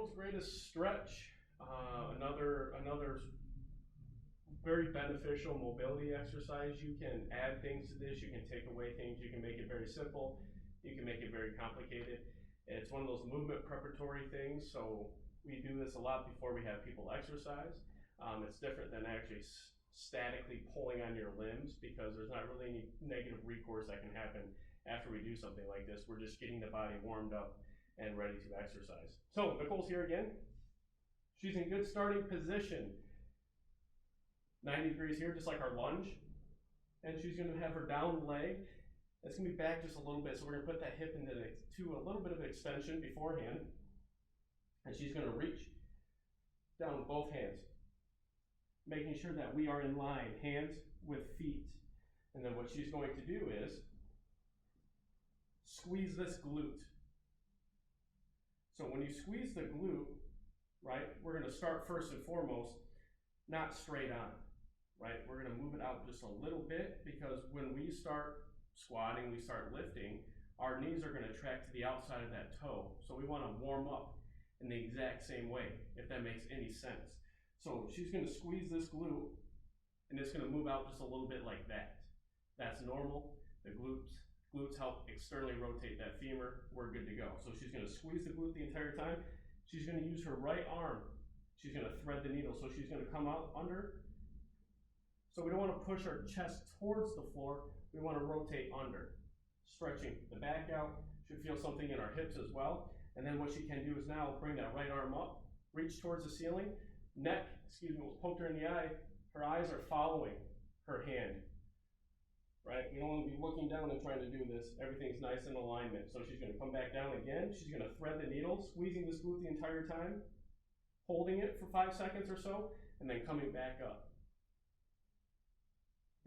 world's greatest stretch. Another very beneficial mobility exercise. You can add things to this, you can take away things, you can make it very simple, you can make it very complicated. It's one of those movement preparatory things, so we do this a lot before we have people exercise. It's different than actually statically pulling on your limbs, because there's not really any negative recourse that can happen after we do something like this. We're just getting the body warmed up and ready to exercise. So Nicole's here again. She's in good starting position. 90 degrees here, just like our lunge. And she's going to have her down leg. It's going to be back just a little bit, so we're going to put that hip into a little bit of extension beforehand. And she's going to reach down with both hands, making sure that we are in line, hands with feet. And then what she's going to do is squeeze this glute. So when you squeeze the glute, right, we're going to start first and foremost, not straight on, right? We're going to move it out just a little bit, because when we start squatting, we start lifting, our knees are going to track to the outside of that toe. So we want to warm up in the exact same way, if that makes any sense. So she's going to squeeze this glute, and it's going to move out just a little bit like that. That's normal. The glutes help externally rotate that femur. We're good to go. So she's going to squeeze the glute the entire time. She's going to use her right arm. She's going to thread the needle. So she's going to come out under. So we don't want to push our chest towards the floor. We want to rotate under, stretching the back out. Should feel something in our hips as well. And then what she can do is now bring that right arm up, reach towards the ceiling. Neck, was poked her in the eye. Her eyes are following her hand, right? We don't want to be looking down and trying to do this. Everything's nice in alignment. So she's going to come back down again. She's going to thread the needle, squeezing this glute the entire time, holding it for 5 seconds or so, and then coming back up.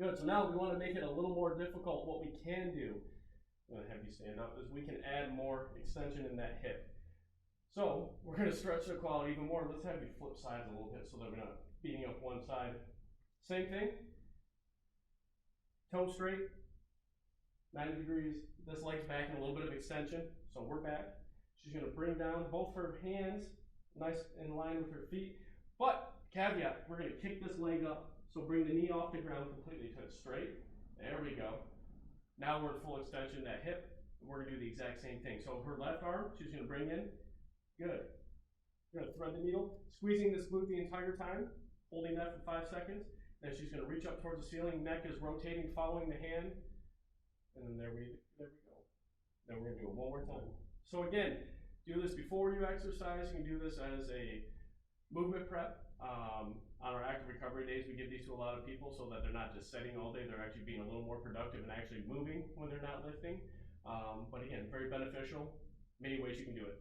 Good, so now we want to make it a little more difficult. What we can do, I'm going to have you stand up, is we can add more extension in that hip. So we're going to stretch the quality even more. Let's have you flip sides a little bit so that we're not beating up one side. Same thing. Toe straight, 90 degrees. This leg's back in a little bit of extension, so we're back. She's going to bring down both her hands, nice in line with her feet. But, caveat, we're going to kick this leg up. So bring the knee off the ground completely to it straight. There we go. Now we're in full extension, that hip. We're going to do the exact same thing. So her left arm, she's going to bring in. Good. You're going to thread the needle, squeezing this glute the entire time, holding that for 5 seconds. Then she's going to reach up towards the ceiling. Neck is rotating, following the hand. And then there we go. Then we're going to do it one more time. So again, do this before you exercise. You can do this as a movement prep. On our active recovery days, we give these to a lot of people so that they're not just sitting all day. They're actually being a little more productive and actually moving when they're not lifting. But again, very beneficial. Many ways you can do it.